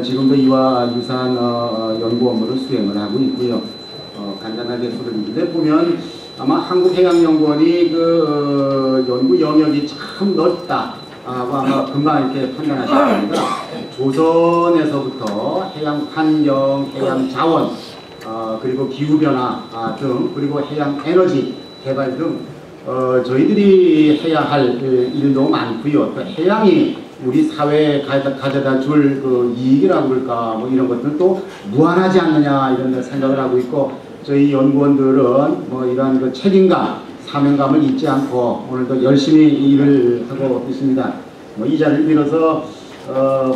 지금도 이와 유사한 연구 업무를 수행을 하고 있고요. 간단하게 소개드리는데 보면 아마 한국해양연구원이 그 연구 영역이 참 넓다 하고 아마 금방 이렇게 판단하실 겁니다. 조선에서부터 해양 환경, 해양 자원, 그리고 기후변화 등, 그리고 해양 에너지 개발 등 저희들이 해야 할 일도 많고요. 또 해양이 우리 사회에 가져다 줄 그 이익이라고 그럴까 뭐 이런 것들은 또 무한하지 않느냐 이런 생각을 하고 있고, 저희 연구원들은 뭐 이러한 그 책임감, 사명감을 잊지 않고 오늘도 열심히 일을 하고 있습니다. 이 자리를 빌어서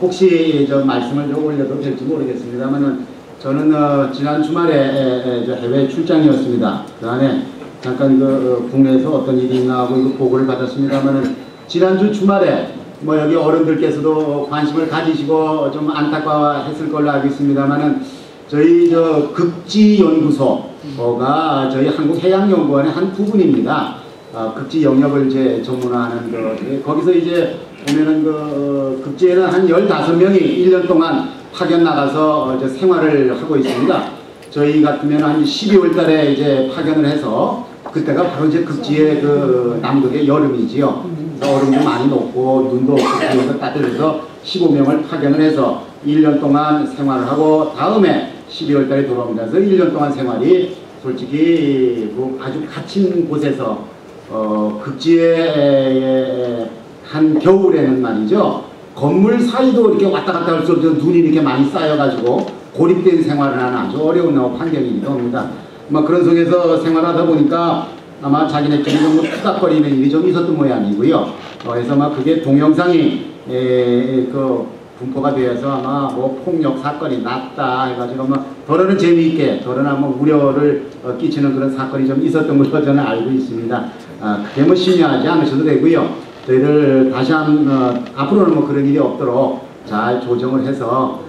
혹시 저 말씀을 좀 올려도 될지 모르겠습니다만은 저는 지난 주말에 해외 출장이었습니다. 그 안에 잠깐 국내에서 어떤 일이 있나 하고 보고를 받았습니다만은 지난주 주말에 여기 어른들께서도 관심을 가지시고 좀 안타까워했을 걸로 알고 있습니다만은 저희 극지연구소가 저희 한국해양연구원의 한 부분입니다. 극지 영역을 이제 전문화하는 거기서 이제 보면은 극지에는 한 15명이 1년 동안 파견 나가서 생활을 하고 있습니다. 저희 같으면 한 12월 달에 이제 파견을 해서 그때가 바로 이제 극지의 남극의 여름이지요. 얼음도 많이 녹고 눈도 없고 기온도 따뜻해서 15명을 파견을 해서 1년 동안 생활을 하고 다음에 12월 달에 돌아옵니다. 그래서 1년 동안 생활이 솔직히 아주 갇힌 곳에서 극지의 한 겨울에는 말이죠. 건물 사이도 이렇게 왔다 갔다 할 수 없이 눈이 이렇게 많이 쌓여가지고 고립된 생활을 하는 아주 어려운 환경이기도 합니다. 그런 속에서 생활하다 보니까 아마 자기네끼리 좀 투닥거리는 일이 좀 있었던 모양이고요. 그래서 그게 동영상이 분포가 되어서 아마 폭력 사건이 났다 해가지고 덜어는 재미있게 덜어나 우려를 끼치는 그런 사건이 좀 있었던 것으로 저는 알고 있습니다. 그게 심려하지 않으셔도 되고요. 저희들 다시 앞으로는 그런 일이 없도록 잘 조정을 해서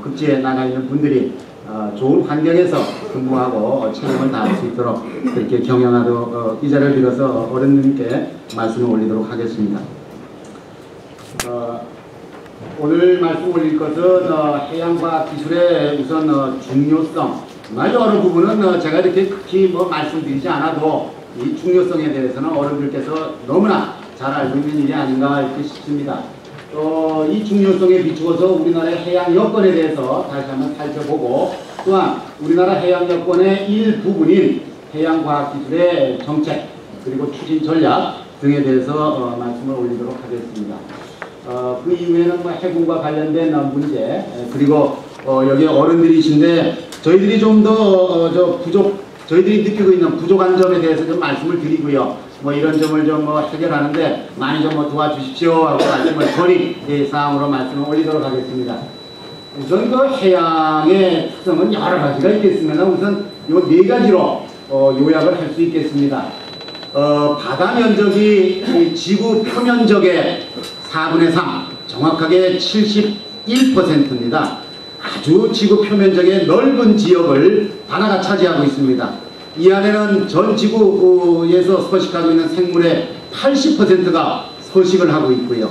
극지에 나가 있는 분들이 좋은 환경에서 근무하고 책임을 다할 수 있도록 그렇게 경영하도록 이 자리를 빌어서 어른님께 말씀을 올리도록 하겠습니다. 오늘 말씀 올릴 것은 해양과학기술의 우선 중요성, 여러 부분은 제가 이렇게 극히 말씀드리지 않아도 이 중요성에 대해서는 어른들께서 너무나 잘 알고 있는 일이 아닌가 이렇게 싶습니다. 이 중요성에 비추어서 우리나라의 해양 여건에 대해서 다시 한번 살펴보고, 또한 우리나라 해양 여건의 일부분인 해양과학기술의 정책 그리고 추진 전략 등에 대해서 말씀을 올리도록 하겠습니다. 그 이후에는 해군과 관련된 문제, 그리고 여기 어른들이신데 저희들이 좀 더 저희들이 느끼고 있는 부족한 점에 대해서 좀 말씀을 드리고요. 이런 점을 좀 해결하는데 많이 좀 도와주십시오 하고 말씀을 건의사항으로 말씀을 올리도록 하겠습니다. 우선 해양의 특성은 여러 가지가 있겠습니다. 우선 요 4가지로 요약을 할 수 있겠습니다. 바다 면적이 지구 표면적의 4분의 3, 정확하게 71%입니다. 아주 지구 표면적의 넓은 지역을 바다가 차지하고 있습니다. 이 안에는 전 지구에서 서식하고 있는 생물의 80%가 서식을 하고 있고요.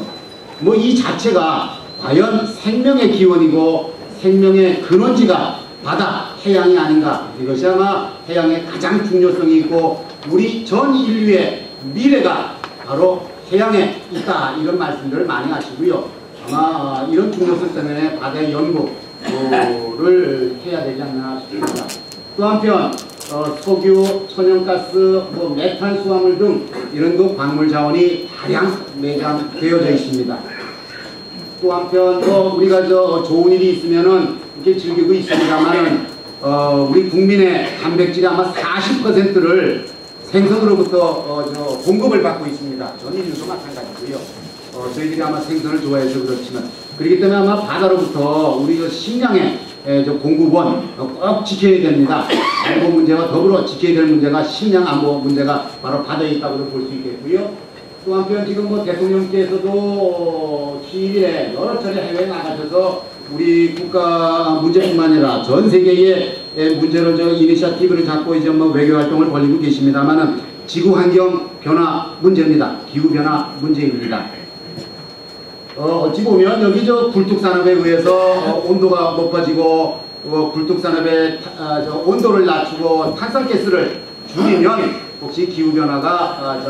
이 자체가 과연 생명의 기원이고 생명의 근원지가 바다, 해양이 아닌가. 이것이 아마 해양의 가장 중요성이 있고 우리 전 인류의 미래가 바로 해양에 있다, 이런 말씀들을 많이 하시고요. 아마 이런 중요성 때문에 바다의 연구를 해야 되지 않나 싶습니다. 또 한편 석유, 천연가스, 메탄 수화물 등 이런 광물 자원이 다량 매장되어져 있습니다. 또 한편 우리가 좋은 일이 있으면은 이렇게 즐기고 있습니다만은 우리 국민의 단백질의 아마 40%를 생선으로부터 공급을 받고 있습니다. 전 인류도 마찬가지고요. 저희들이 아마 생선을 좋아해서 그렇지만, 그렇기 때문에 아마 바다로부터 우리 식량의 공급원 꼭 지켜야 됩니다. 안보 문제와 더불어 지켜야 될 문제가 식량 안보 문제가 바로 바다에 있다고 볼 수 있겠고요. 또 한편 지금 대통령께서도 취임일에 여러 차례 해외에 나가셔서 우리 국가 문제뿐만 아니라 전 세계의 문제로 이니셔티브를 잡고 이제 외교 활동을 벌이고 계십니다만은 지구 환경 변화 문제입니다. 기후 변화 문제입니다. 어찌 보면 여기 저 굴뚝산업에 의해서 온도가 높아지고 굴뚝산업의 온도를 낮추고 탄산가스를 줄이면 혹시 기후변화가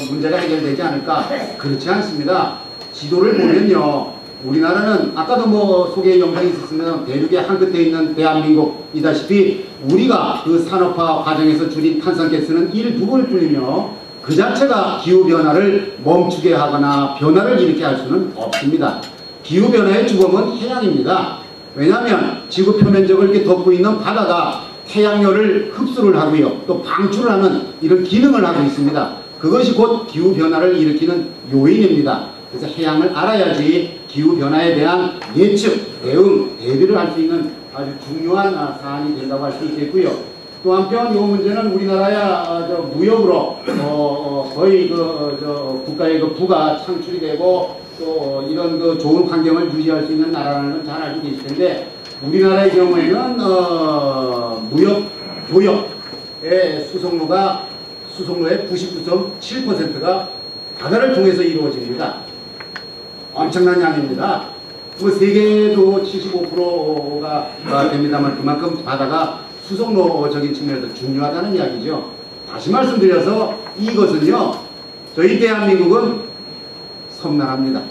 문제가 해결되지 않을까? 그렇지 않습니다. 지도를 보면요, 우리나라는 아까도 뭐 소개 영상이 있었으면 대륙의 한 끝에 있는 대한민국이다시피 우리가 그 산업화 과정에서 줄인 탄산가스는 1~2을 뿐이며 그 자체가 기후변화를 멈추게 하거나 변화를 일으키게 할 수는 없습니다. 기후변화의 주범은 해양입니다. 왜냐하면 지구 표면적을 이렇게 덮고 있는 바다가 태양열을 흡수를 하고요, 또 방출을 하는 이런 기능을 하고 있습니다. 그것이 곧 기후변화를 일으키는 요인입니다. 그래서 해양을 알아야지 기후변화에 대한 예측, 대응, 대비를 할 수 있는 아주 중요한 사안이 된다고 할 수 있겠고요. 또 한편 이 문제는 우리나라야 무역으로 거의 국가의 부가 창출이 되고 또 이런 좋은 환경을 유지할 수 있는 나라라는 건 잘 알고 계실 텐데, 우리나라의 경우에는 무역, 교역의 수송로의 99.7%가 바다를 통해서 이루어집니다. 엄청난 양입니다. 뭐 세계도 75%가 됩니다만 그만큼 바다가 수송로적인 측면에서 중요하다는 이야기죠. 다시 말씀드려서 이것은요, 저희 대한민국은 섬나라입니다.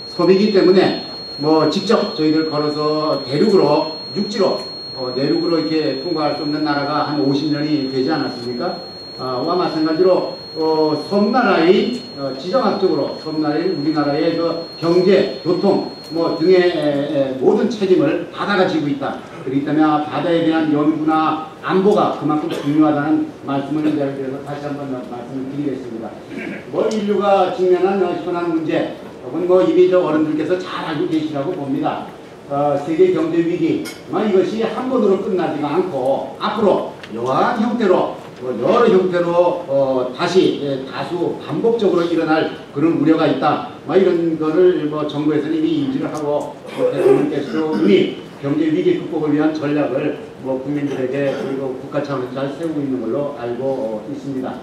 섬이기 때문에 뭐 직접 저희들 걸어서 대륙으로, 육지로, 내륙으로 이렇게 통과할 수 없는 나라가 한 50년이 되지 않았습니까? 와 마찬가지로 섬나라인, 지정학적으로 섬나라인 우리나라의 그 경제, 교통 뭐 등의 모든 책임을 바다가 지고 있다. 그렇기 때문에 바다에 대한 연구나 안보가 그만큼 중요하다는 말씀을 드려서 다시 한번 말씀을 드리겠습니다. 뭐 인류가 직면한 현안 문제, 혹은 뭐 이미 어른들께서 잘 알고 계시라고 봅니다. 세계 경제 위기, 이것이 한 번으로 끝나지가 않고 앞으로 여러한 형태로, 여러 형태로 다시 다수 반복적으로 일어날 그런 우려가 있다. 이런 거를 정부에서는 이미 인지를 하고 대통령께서도 이미 경제 위기 극복을 위한 전략을 국민들에게 그리고 국가 차원에서 잘 세우고 있는 걸로 알고 있습니다.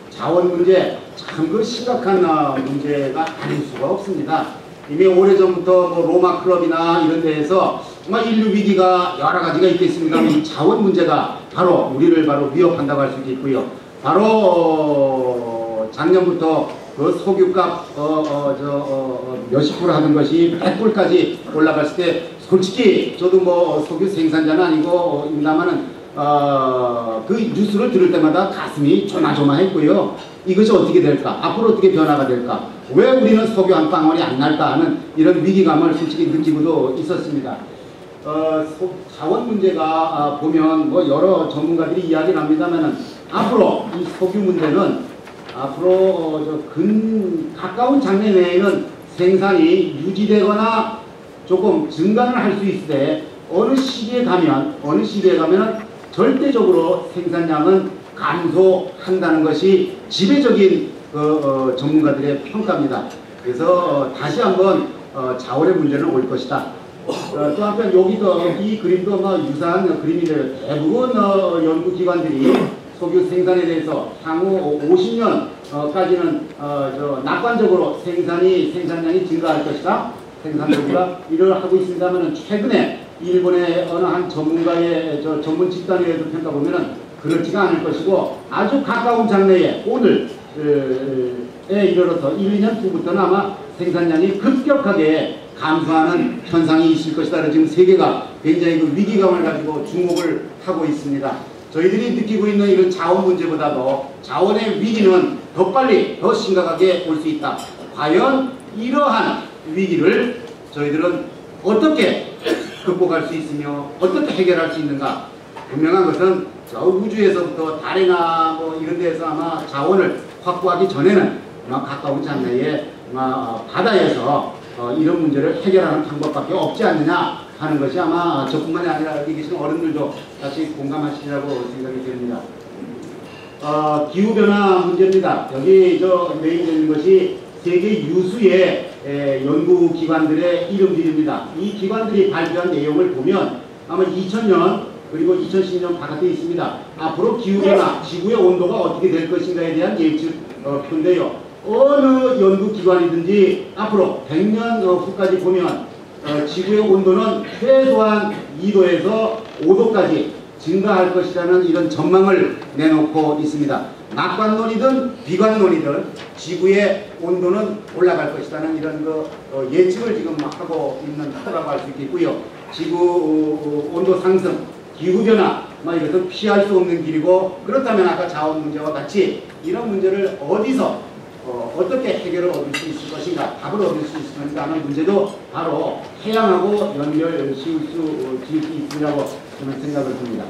자원 문제, 참 그 심각한 문제가 아닐 수가 없습니다. 이미 오래전부터 로마 클럽이나 이런 데에서 인류 위기가 여러 가지가 있겠습니다만 이 자원 문제가 바로 우리를 바로 위협한다고 할 수 있겠고요. 바로 작년부터 그 석유값 몇십 프로 하는 것이 100불까지 올라갔을 때 솔직히 저도 석유 생산자는 아니고 입니다만은 그 뉴스를 들을 때마다 가슴이 조마조마했고요. 이것이 어떻게 될까? 앞으로 어떻게 변화가 될까? 왜 우리는 석유 한 방울이 안 날까 하는 이런 위기감을 솔직히 느끼고도 있었습니다. 자원 문제가 보면 여러 전문가들이 이야기를 합니다만은 앞으로 이 석유 문제는 앞으로 가까운 장래 내에는 생산이 유지되거나 조금 증가를 할 수 있을 때 어느 시기에 가면은 절대적으로 생산량은 감소한다는 것이 지배적인 전문가들의 평가입니다. 그래서 다시 한번 자원의 문제는 올 것이다. 또 한편 여기도 이 그림도 유사한 그림인데요. 대부분 연구기관들이 석유 생산에 대해서 향후 50년까지는 낙관적으로 생산량이 증가할 것이다. 생산도가 일을 하고 있습니다만 최근에 일본의 어느 한 전문가의 전문 집단에 의해서 평가보면은 그렇지가 않을 것이고 아주 가까운 장래에 오늘에 이르러서 1, 2년 후부터는 아마 생산량이 급격하게 감소하는 현상이 있을 것이다. 지금 세계가 굉장히 그 위기감을 가지고 주목을 하고 있습니다. 저희들이 느끼고 있는 이런 자원 문제보다도 자원의 위기는 더 빨리 더 심각하게 올 수 있다. 과연 이러한 위기를 저희들은 어떻게 극복할 수 있으며 어떻게 해결할 수 있는가? 분명한 것은 저 우주에서부터 달이나 이런 데서 아마 자원을 확보하기 전에는 가까운 장래에 바다에서 이런 문제를 해결하는 방법밖에 없지 않느냐 하는 것이 아마 저뿐만이 아니라 여기 계신 어른들도 같이 공감하시리라고 생각이 됩니다. 기후변화 문제입니다. 여기 메인되는 것이 세계 유수의 연구기관들의 이름들입니다. 이 기관들이 발표한 내용을 보면 아마 2000년 그리고 2010년 바깥에 있습니다. 앞으로 기후변화, 지구의 온도가 어떻게 될 것인가에 대한 예측 표인데요. 어느 연구기관이든지 앞으로 100년 후까지 보면 지구의 온도는 최소한 2도에서 5도까지 증가할 것이라는 이런 전망을 내놓고 있습니다. 낙관론이든 비관론이든 지구의 온도는 올라갈 것이라는 이런 예측을 지금 하고 있는 거라고 할 수 있겠고요. 지구 온도 상승, 기후변화, 이것은 피할 수 없는 길이고, 그렇다면 아까 자원 문제와 같이 이런 문제를 어디서 어떻게 해결을 얻을 수 있을 것인가, 답을 얻을 수 있을 것인가 하는 문제도 바로 해양하고 연결 지을 수 있으리라고 저는 생각을 합니다.